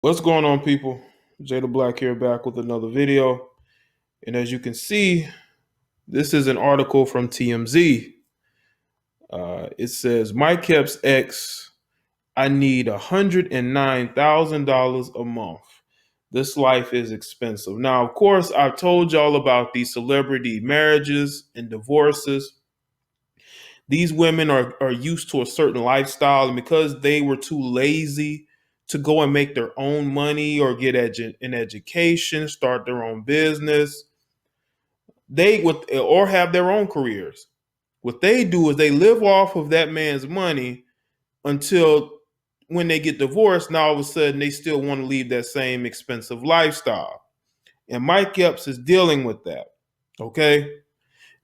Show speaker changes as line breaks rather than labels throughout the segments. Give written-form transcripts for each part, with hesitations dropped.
What's going on, people? Jada Black here, back with another video. And as you can see, this is an article from TMZ. It says, Mike Epps' ex, I need $109,000 a month. This life is expensive. Now, of course, I've told y'all about these celebrity marriages and divorces. These women are used to a certain lifestyle, and because they were too lazy to go and make their own money or get an education, start their own business, they would or have their own careers. What they do is they live off of that man's money until when they get divorced. Now all of a sudden they still want to leave that same expensive lifestyle, and Mike Epps is dealing with that. Okay.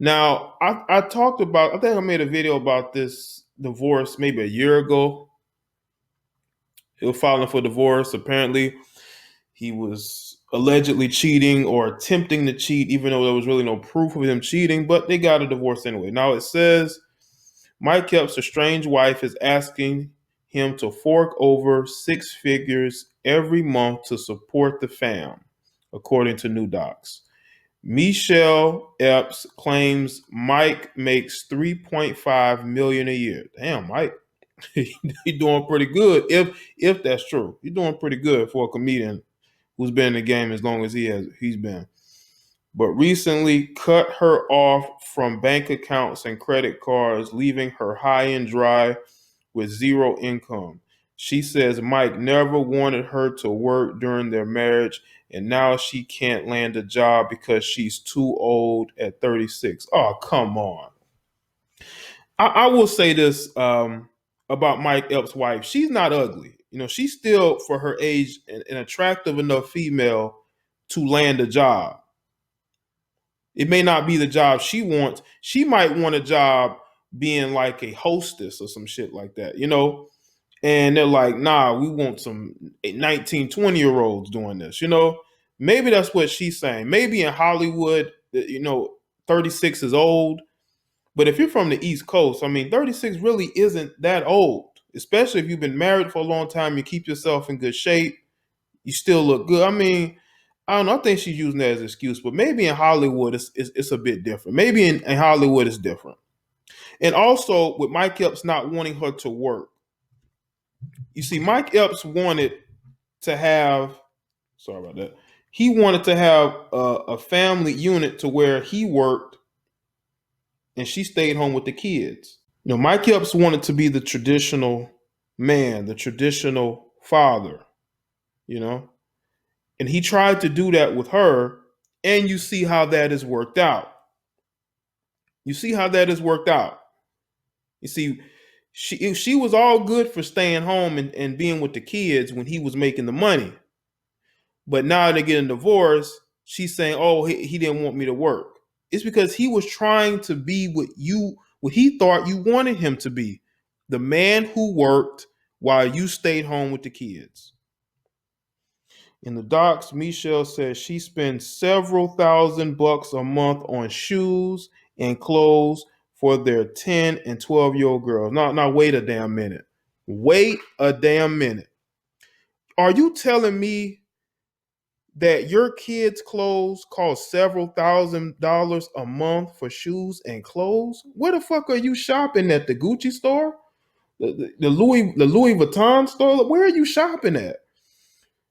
Now, I talked about, I think I made a video about this divorce maybe a year ago. He was filing for divorce. Apparently, he was allegedly cheating or attempting to cheat, even though there was really no proof of him cheating, but they got a divorce anyway. Now it says Mike Epps' estranged wife is asking him to fork over six figures every month to support the fam, according to New Docs. Michelle Epps claims Mike makes 3.5 million a year. Damn, Mike, he's doing pretty good. If that's true, he's doing pretty good for a comedian who's been in the game as long as he's been. But recently cut her off from bank accounts and credit cards, leaving her high and dry with zero income. She says Mike never wanted her to work during their marriage, and now she can't land a job because she's too old at 36. Oh, come on. I will say this about Mike Epps' wife. She's not ugly. You know, she's still, for her age, an attractive enough female to land a job. It may not be the job she wants. She might want a job being like a hostess or some shit like that, you know? And they're like, nah, we want some 19, 20-year olds doing this, you know? Maybe that's what she's saying. Maybe in Hollywood, 36 is old. But if you're from the East Coast, I mean, 36 really isn't that old, especially if you've been married for a long time, you keep yourself in good shape, you still look good. I mean, I don't know. I think she's using that as an excuse, but maybe in Hollywood, it's a bit different. Maybe in Hollywood, it's different. And also, with Mike Epps not wanting her to work, you see, Mike Epps wanted to have, sorry about that, he wanted to have a family unit to where he worked and she stayed home with the kids. You know, Mike Epps wanted to be the traditional man, the traditional father, you know, and he tried to do that with her, and you see how that has worked out. You see how that has worked out. You see, she was all good for staying home and being with the kids when he was making the money. But now they're getting divorced. She's saying, oh, he didn't want me to work. It's because he was trying to be what he thought you wanted him to be. The man who worked while you stayed home with the kids. In the docs, Michelle says she spends several $1,000s a month on shoes and clothes for their 10 and 12-year-old girls. Now, wait a damn minute. Wait a damn minute. Are you telling me that your kids' clothes cost several $1,000s a month for shoes and clothes? Where the fuck are you shopping at? The Gucci store? The Louis Vuitton store? Where are you shopping at?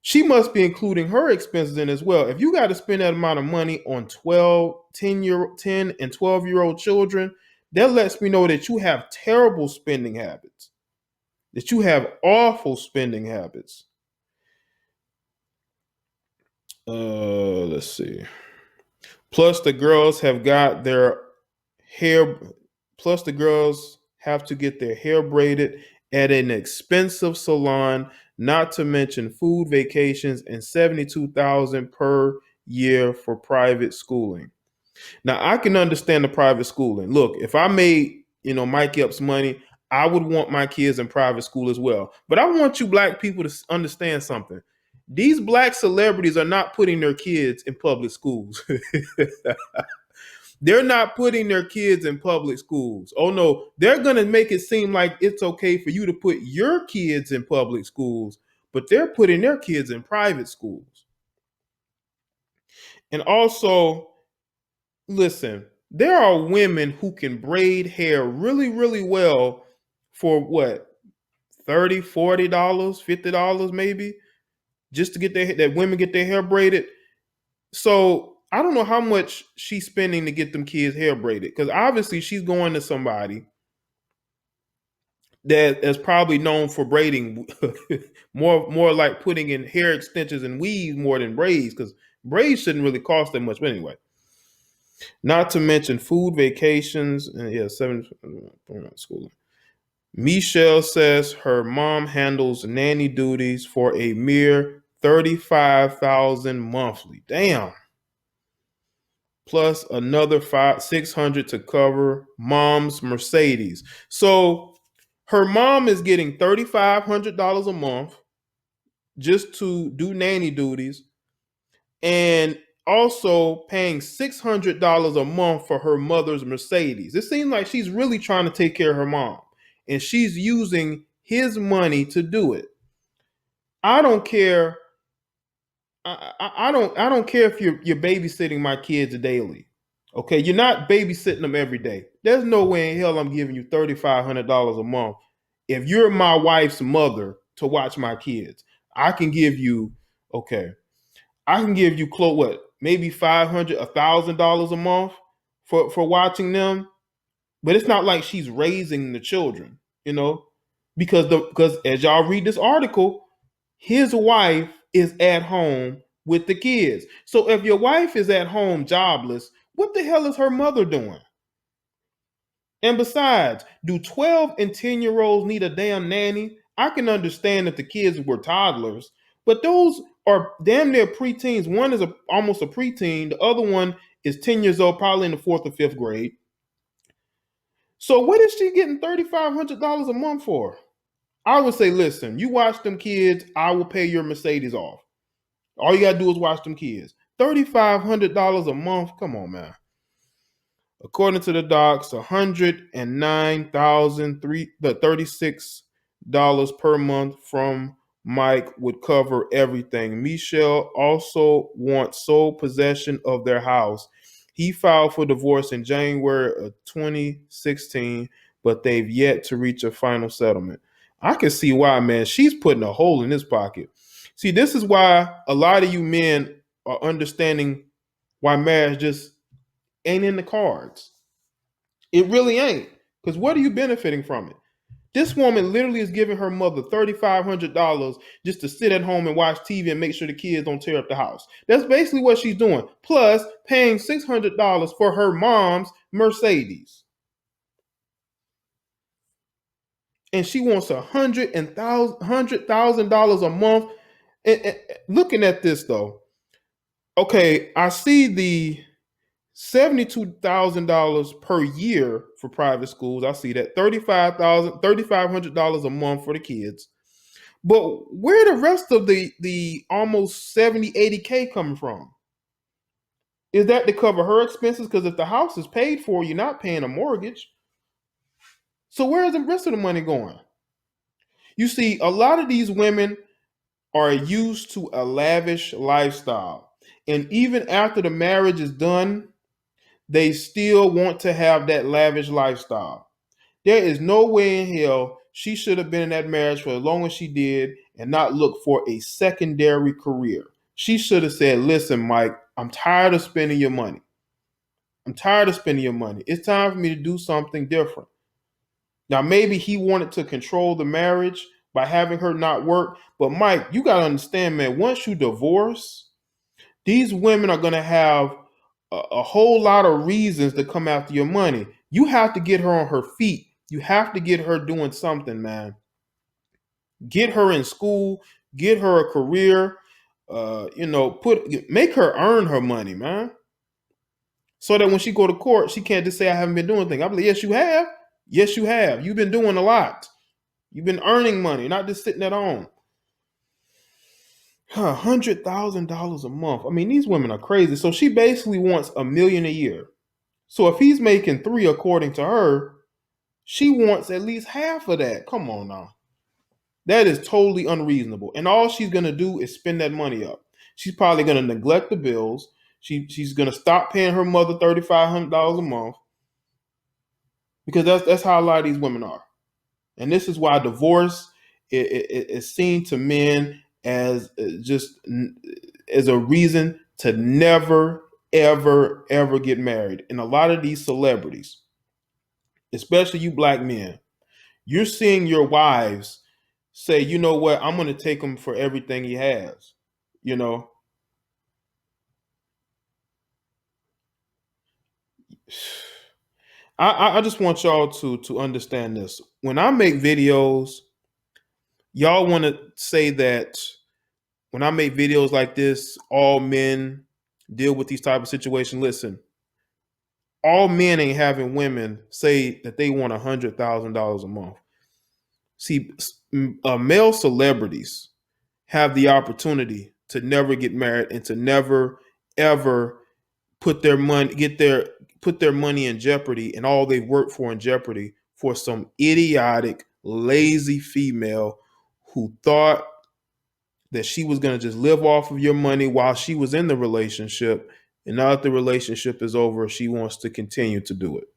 She must be including her expenses in as well. If you got to spend that amount of money on 10 and 12-year-old children, that lets me know that you have terrible spending habits, that you have awful spending habits. Let's see. Plus, the girls have got their hair, plus, the girls have to get their hair braided at an expensive salon, not to mention food, vacations, and 72,000 per year for private schooling. Now, I can understand the private schooling. Look, if I made, Mike Epps money, I would want my kids in private school as well. But I want you black people to understand something. These black celebrities are not putting their kids in public schools. They're not putting their kids in public schools. Oh no, they're going to make it seem like it's okay for you to put your kids in public schools, but they're putting their kids in private schools. And also, listen, there are women who can braid hair really, really well for what, $30, $40, $50 maybe, just to get that women get their hair braided. So I don't know how much she's spending to get them kids hair braided, because obviously she's going to somebody that is probably known for braiding more like putting in hair extensions and weaves more than braids, because braids shouldn't really cost that much. But anyway, not to mention food, vacations, and yeah, school. Michelle says her mom handles nanny duties for a mere $35,000 monthly. Damn. Plus another 600 to cover mom's Mercedes. So her mom is getting $3,500 a month just to do nanny duties, and also paying $600 a month for her mother's Mercedes. It seems like she's really trying to take care of her mom, and she's using his money to do it. I don't care. I don't care if you're babysitting my kids daily. Okay, you're not babysitting them every day. There's no way in hell I'm giving you $3,500 a month if you're my wife's mother to watch my kids. I can give you, okay, I can give you close what, maybe $500, $1,000 a month for watching them, but it's not like she's raising the children, because as y'all read this article, his wife is at home with the kids. So if your wife is at home jobless, what the hell is her mother doing? And besides, do 12 and 10-year-olds need a damn nanny? I can understand that the kids were toddlers, but those are damn near preteens. One is almost a preteen. The other one is 10 years old, probably in the 4th or 5th grade. So what is she getting $3,500 a month for? I would say, listen, you watch them kids, I will pay your Mercedes off. All you got to do is watch them kids. $3,500 a month? Come on, man. According to the docs, $109,036 per month from Mike would cover everything. Michelle also wants sole possession of their house. He filed for divorce in January of 2016, but they've yet to reach a final settlement. I can see why, man. She's putting a hole in his pocket. See, this is why a lot of you men are understanding why marriage just ain't in the cards. It really ain't. Because what are you benefiting from it? This woman literally is giving her mother $3,500 just to sit at home and watch TV and make sure the kids don't tear up the house. That's basically what she's doing. Plus paying $600 for her mom's Mercedes. And she wants $100,000 a month. And looking at this though, okay, I see the $72,000 per year for private schools. I see that $3,500 a month for the kids. But where the rest of the almost 70, 80K coming from? Is that to cover her expenses? Because if the house is paid for, you're not paying a mortgage. So where is the rest of the money going? You see, a lot of these women are used to a lavish lifestyle. And even after the marriage is done, they still want to have that lavish lifestyle. There is no way in hell she should have been in that marriage for as long as she did and not look for a secondary career. She should have said, listen, Mike, I'm tired of spending your money. I'm tired of spending your money. It's time for me to do something different. Now, maybe he wanted to control the marriage by having her not work. But Mike, you got to understand, man, once you divorce, these women are going to have a whole lot of reasons to come after your money. You have to get her on her feet. You have to get her doing something, man. Get her in school, get her a career, make her earn her money, man. So that when she go to court, she can't just say, I haven't been doing anything. I'll be like, yes, you have. Yes, you have. You've been doing a lot. You've been earning money, not just sitting at home. $100,000 a month. I mean, these women are crazy. So she basically wants $1 million a year. So if he's making $3 million according to her, she wants at least half of that. Come on now. That is totally unreasonable. And all she's going to do is spend that money up. She's probably going to neglect the bills. She's going to stop paying her mother $3,500 a month, because that's how a lot of these women are. And this is why divorce is seen to men as just as a reason to never, ever, ever get married. And a lot of these celebrities, especially you black men, you're seeing your wives say, you know what, I'm going to take him for everything he has. You know, I just want y'all to understand this. When I make videos, y'all want to say that when I make videos like this, all men deal with these type of situations. Listen, all men ain't having women say that they want $100,000 a month. See, male celebrities have the opportunity to never get married and to never ever put their money in jeopardy and all they worked for in jeopardy for some idiotic, lazy female who thought that she was going to just live off of your money while she was in the relationship, and now that the relationship is over, she wants to continue to do it.